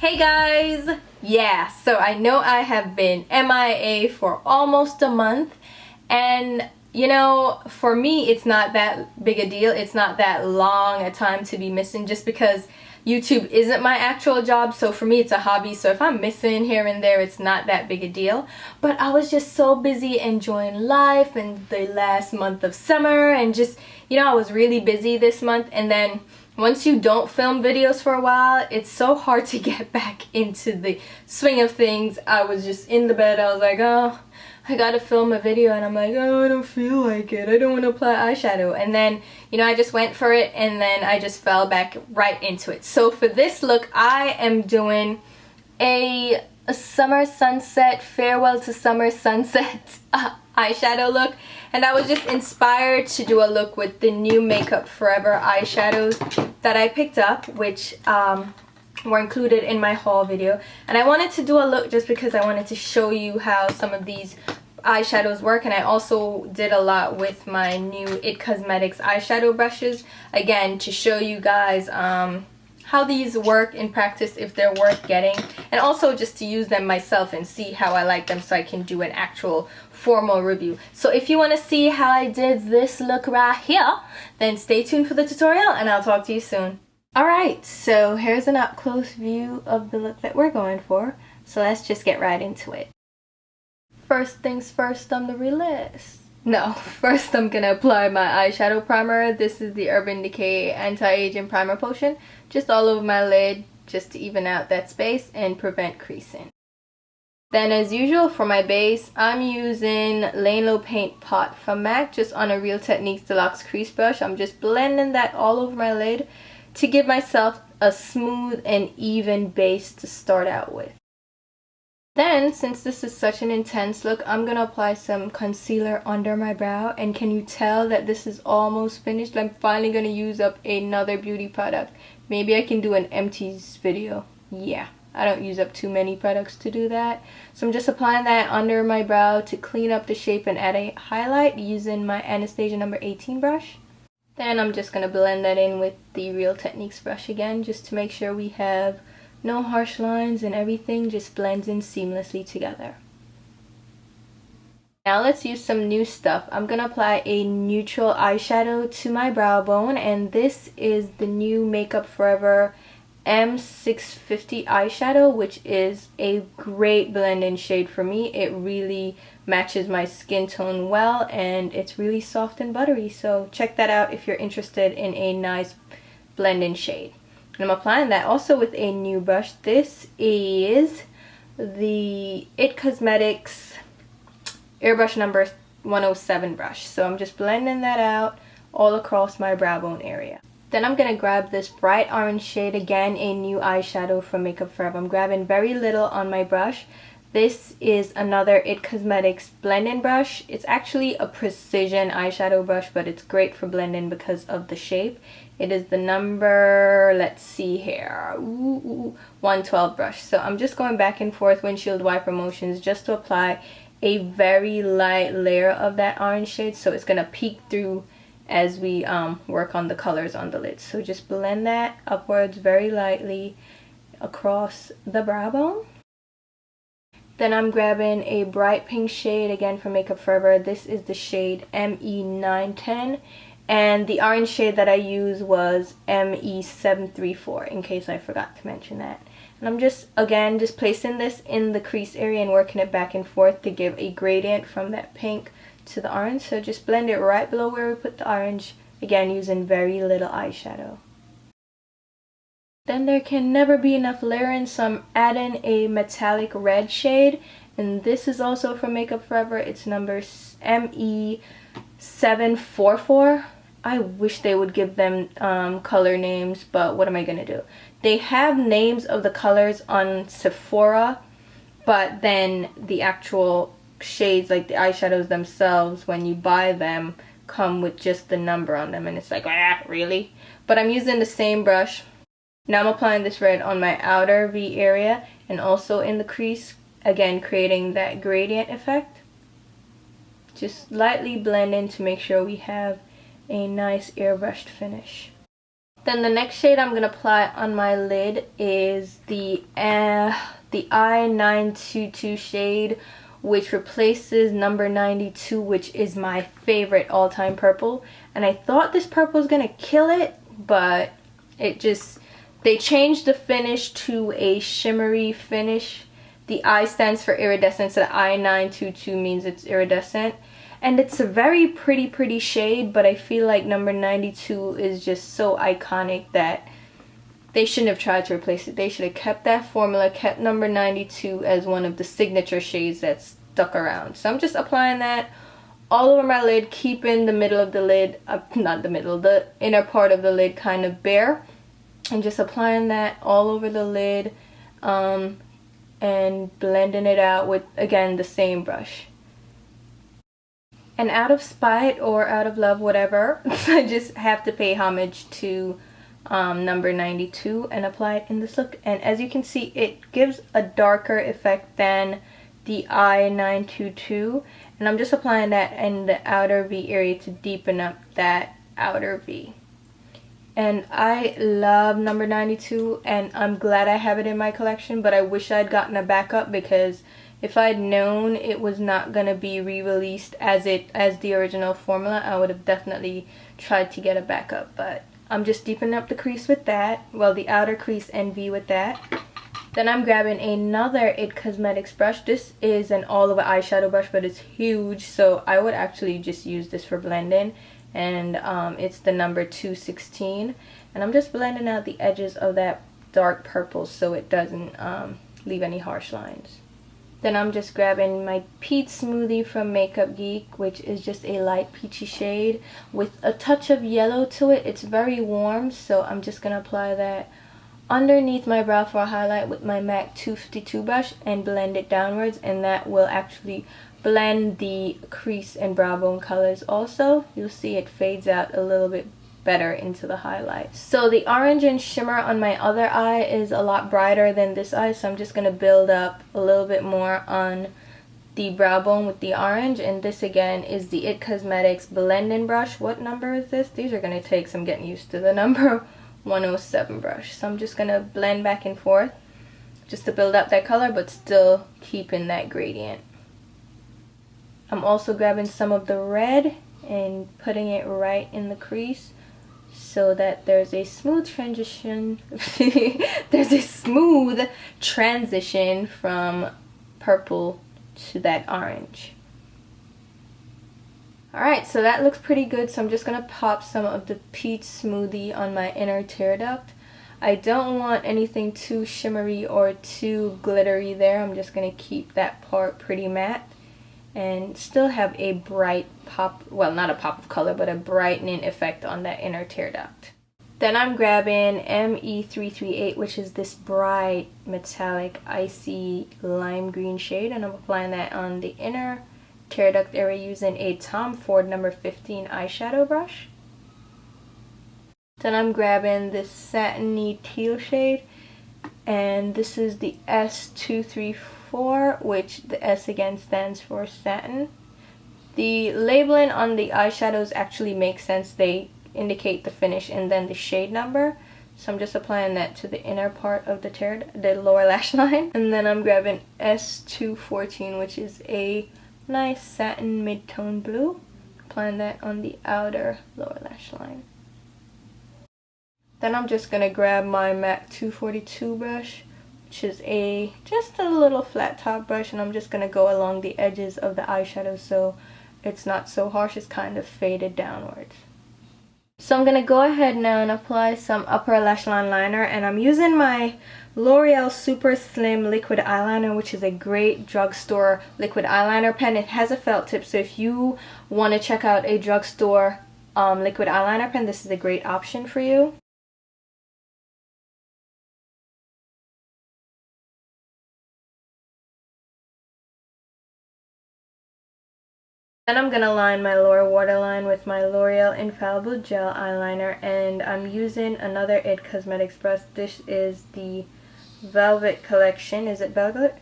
Hey guys! Yeah, so I know I have been MIA for almost a month, and you know, for me it's not that big a deal. It's not that long a time to be missing just because YouTube isn't my actual job, so for me it's a hobby. So if I'm missing here and there, it's not that big a deal. But I was just so busy enjoying life and the last month of summer, and just, you know, I was really busy this month. And then once you don't film videos for a while, it's so hard to get back into the swing of things. I was just in the bed, I was like, oh, I gotta film a video, and I'm like, oh, I don't feel like it. I don't want to apply eyeshadow. And then, you know, I just went for it, and then I just fell back right into it. So for this look, I am doing a summer sunset, farewell to summer sunset eyeshadow look. And I was just inspired to do a look with the new Makeup Forever eyeshadows that I picked up, which were included in my haul video. And I wanted to do a look just because I wanted to show you how some of these eyeshadows work. And I also did a lot with my new IT Cosmetics eyeshadow brushes, again to show you guys how these work in practice, if they're worth getting, and also just to use them myself and see how I like them so I can do an actual formal review. So if you want to see how I did this look right here, then stay tuned for the tutorial and I'll talk to you soon. Alright, so here's an up close view of the look that we're going for, so let's just get right into it. First things first on the list. No, first I'm gonna apply my eyeshadow primer. This is the Urban Decay Anti-Aging Primer Potion, just all over my lid, just to even out that space and prevent creasing. Then as usual for my base, I'm using Lane Low Paint Pot from MAC, just on a Real Techniques Deluxe Crease Brush. I'm just blending that all over my lid to give myself a smooth and even base to start out with. Then, since this is such an intense look, I'm going to apply some concealer under my brow. And can you tell that this is almost finished? I'm finally going to use up another beauty product. Maybe I can do an empties video. Yeah, I don't use up too many products to do that. So I'm just applying that under my brow to clean up the shape and add a highlight using my Anastasia number 18 brush. Then I'm just going to blend that in with the Real Techniques brush again, just to make sure we have no harsh lines and everything just blends in seamlessly together. Now let's use some new stuff. I'm going to apply a neutral eyeshadow to my brow bone, and this is the new Makeup Forever M650 eyeshadow, which is a great blend-in shade for me. It really matches my skin tone well, and it's really soft and buttery, so check that out if you're interested in a nice blend-in shade. And I'm applying that also with a new brush. This is the IT Cosmetics Airbrush number 107 brush. So I'm just blending that out all across my brow bone area. Then I'm going to grab this bright orange shade, again a new eyeshadow from Makeup Forever. I'm grabbing very little on my brush. This is another IT Cosmetics blend-in brush. It's actually a precision eyeshadow brush, but it's great for blending because of the shape. It is the number, let's see here, 112 brush. So I'm just going back and forth windshield wiper motions just to apply a very light layer of that orange shade, so it's going to peek through as we work on the colors on the lid. So just blend that upwards very lightly across the brow bone. Then I'm grabbing a bright pink shade, again from Makeup Forever. This is the shade ME910. And the orange shade that I used was ME734, in case I forgot to mention that. And I'm just, again, just placing this in the crease area and working it back and forth to give a gradient from that pink to the orange. So just blend it right below where we put the orange, again using very little eyeshadow. Then there can never be enough layering, so I'm adding a metallic red shade. And this is also from Makeup Forever. It's number ME744. I wish they would give them color names, but what am I going to do? They have names of the colors on Sephora, but then the actual shades, like the eyeshadows themselves, when you buy them, come with just the number on them, and it's like, ah, really? But I'm using the same brush. Now I'm applying this red on my outer V area and also in the crease, again creating that gradient effect. Just lightly blend in to make sure we have a nice airbrushed finish. Then the next shade I'm going to apply on my lid is the I-922 shade, which replaces number 92, which is my favorite all-time purple. And I thought this purple was going to kill it, but they changed the finish to a shimmery finish. The I stands for iridescent, so the I-922 means it's iridescent. And it's a very pretty shade, but I feel like number 92 is just so iconic that they shouldn't have tried to replace it. They should have kept that formula, kept number 92 as one of the signature shades that stuck around. So I'm just applying that all over my lid, keeping the middle of the lid, the inner part of the lid kind of bare. And just applying that all over the lid and blending it out with, again, the same brush. And out of spite or out of love, whatever, I just have to pay homage to number 92 and apply it in this look. And as you can see, it gives a darker effect than the I-922. And I'm just applying that in the outer V area to deepen up that outer V. And I love number 92, and I'm glad I have it in my collection, but I wish I'd gotten a backup, because if I'd known it was not going to be re-released as the original formula, I would have definitely tried to get a backup. But I'm just deepening up the crease with that, well, the outer crease and V with that. Then I'm grabbing another IT Cosmetics brush. This is an all-over eyeshadow brush, but it's huge, so I would actually just use this for blending. And it's the number 216, and I'm just blending out the edges of that dark purple so it doesn't leave any harsh lines. Then I'm just grabbing my Peach Smoothie from Makeup Geek, which is just a light peachy shade with a touch of yellow to it. It's very warm, so I'm just going to apply that underneath my brow for a highlight with my MAC 252 brush and blend it downwards, and that will actually blend the crease and brow bone colors also. You'll see it fades out a little bit better into the highlight. So the orange and shimmer on my other eye is a lot brighter than this eye, so I'm just going to build up a little bit more on the brow bone with the orange. And this again is the IT Cosmetics blending brush. What number is this? These are going to take some getting used to. The number 107 brush. So I'm just going to blend back and forth just to build up that color, but still keeping that gradient. I'm also grabbing some of the red and putting it right in the crease so that there's a smooth transition from purple to that orange. Alright, so that looks pretty good, so I'm just going to pop some of the Peach Smoothie on my inner tear duct. I don't want anything too shimmery or too glittery there. I'm just going to keep that part pretty matte and still have a bright pop, well, not a pop of color, but a brightening effect on that inner tear duct. Then I'm grabbing ME338, which is this bright metallic icy lime green shade, and I'm applying that on the inner tear duct area using a Tom Ford number 15 eyeshadow brush. Then I'm grabbing this satiny teal shade, and this is the S234, which the S again stands for satin. The labeling on the eyeshadows actually makes sense. They indicate the finish and then the shade number. So I'm just applying that to the inner part of the lower lash line. And then I'm grabbing S214, which is a nice satin mid-tone blue. Applying that on the outer lower lash line. Then I'm just going to grab my MAC 242 brush, which is just a little flat top brush, and I'm just going to go along the edges of the eyeshadow so it's not so harsh, it's kind of faded downwards. So I'm going to go ahead now and apply some upper lash line liner, and I'm using my L'Oreal Super Slim Liquid Eyeliner, which is a great drugstore liquid eyeliner pen. It has a felt tip, so if you want to check out a drugstore liquid eyeliner pen, this is a great option for you. Then I'm going to line my lower waterline with my L'Oreal Infallible Gel Eyeliner, and I'm using another IT Cosmetics brush. This is the Velvet Collection. Is it Velvet?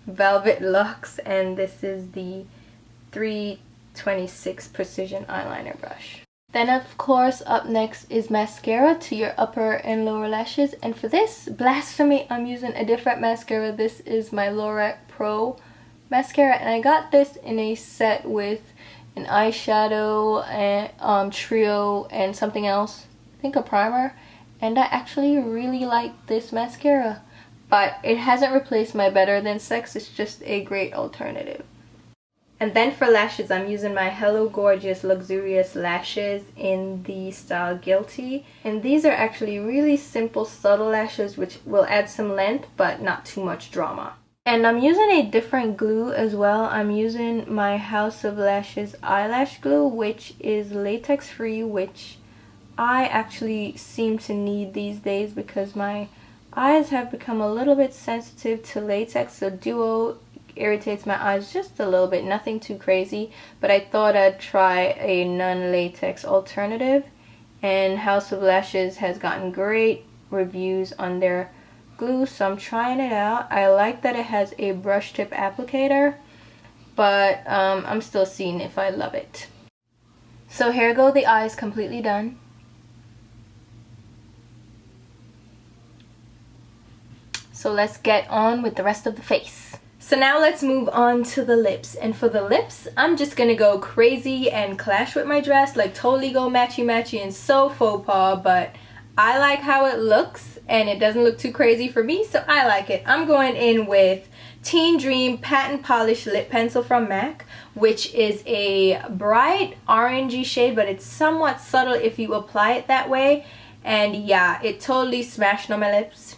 Velvet Luxe, and this is the 326 Precision Eyeliner brush. Then of course up next is mascara to your upper and lower lashes, and for this, blasphemy, I'm using a different mascara. This is my Lorac Pro mascara, and I got this in a set with an eyeshadow and trio and something else, I think a primer, and I actually really like this mascara, but it hasn't replaced my Better Than Sex. It's just a great alternative. And then for lashes, I'm using my Hello Gorgeous Luxurious Lashes in the style Guilty. And these are actually really simple, subtle lashes which will add some length but not too much drama. And I'm using a different glue as well. I'm using my House of Lashes eyelash glue, which is latex free, which I actually seem to need these days because my eyes have become a little bit sensitive to latex. So Duo irritates my eyes just a little bit, nothing too crazy, but I thought I'd try a non-latex alternative, and House of Lashes has gotten great reviews on their glue, so I'm trying it out. I like that it has a brush tip applicator, but I'm still seeing if I love it. So here go the eyes, completely done. So let's get on with the rest of the face. So now let's move on to the lips, and for the lips, I'm just gonna go crazy and clash with my dress, like totally go matchy matchy and so faux pas, but I like how it looks and it doesn't look too crazy for me, so I like it. I'm going in with Teen Dream Patent Polish Lip Pencil from MAC, which is a bright orangey shade, but it's somewhat subtle if you apply it that way, and yeah, it totally smashed on my lips.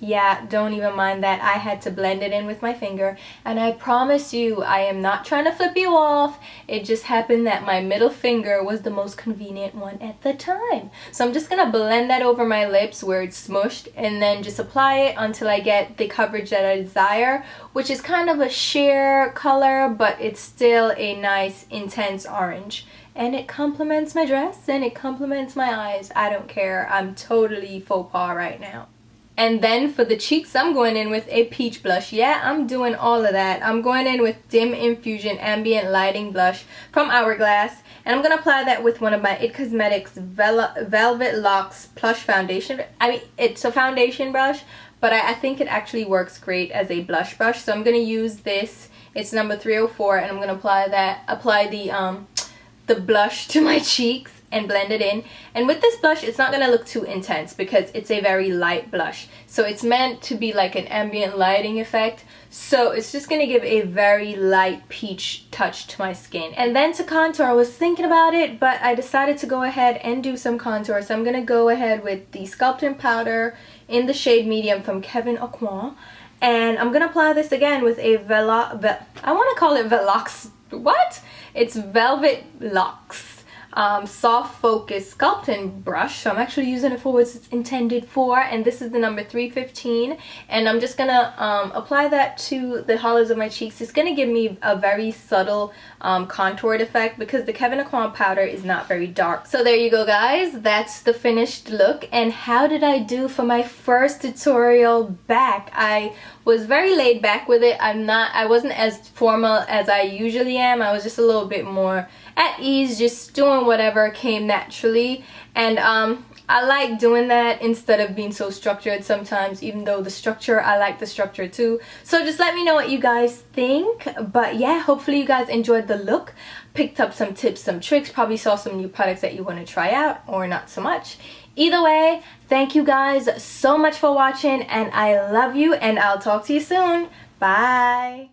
Yeah, don't even mind that. I had to blend it in with my finger, and I promise you, I am not trying to flip you off. It just happened that my middle finger was the most convenient one at the time. So I'm just gonna blend that over my lips where it's smushed, and then just apply it until I get the coverage that I desire, which is kind of a sheer color, but it's still a nice intense orange. And it complements my dress and it complements my eyes. I don't care. I'm totally faux pas right now. And then for the cheeks, I'm going in with a peach blush. Yeah, I'm doing all of that. I'm going in with Dim Infusion Ambient Lighting Blush from Hourglass. And I'm going to apply that with one of my IT Cosmetics Velvet Locks Plush Foundation. I mean, it's a foundation brush, but I think it actually works great as a blush brush. So I'm going to use this. It's number 304, and I'm going to apply the blush to my cheeks and blend it in. And with this blush, it's not going to look too intense because it's a very light blush. So it's meant to be like an ambient lighting effect. So it's just going to give a very light peach touch to my skin. And then to contour, I was thinking about it, but I decided to go ahead and do some contour. So I'm going to go ahead with the sculpting powder in the shade medium from Kevyn Aucoin. And I'm going to apply this again with a I want to call it Velox. What? It's Velvet Locks soft focus sculpting brush. So I'm actually using it for what it's intended for, and this is the number 315, and I'm just gonna apply that to the hollows of my cheeks. It's gonna give me a very subtle contoured effect because the Kevyn Aucoin powder is not very dark. So there you go, guys, that's the finished look. And how did I do for my first tutorial back? I was very laid back with it. I wasn't as formal as I usually am. I was just a little bit more at ease, just doing whatever came naturally, and I like doing that instead of being so structured sometimes, even though the structure, I like the structure too. So just let me know what you guys think. But yeah, hopefully you guys enjoyed the look, picked up some tips, some tricks, probably saw some new products that you want to try out, or not so much. Either way, thank you guys so much for watching, and I love you, and I'll talk to you soon. Bye.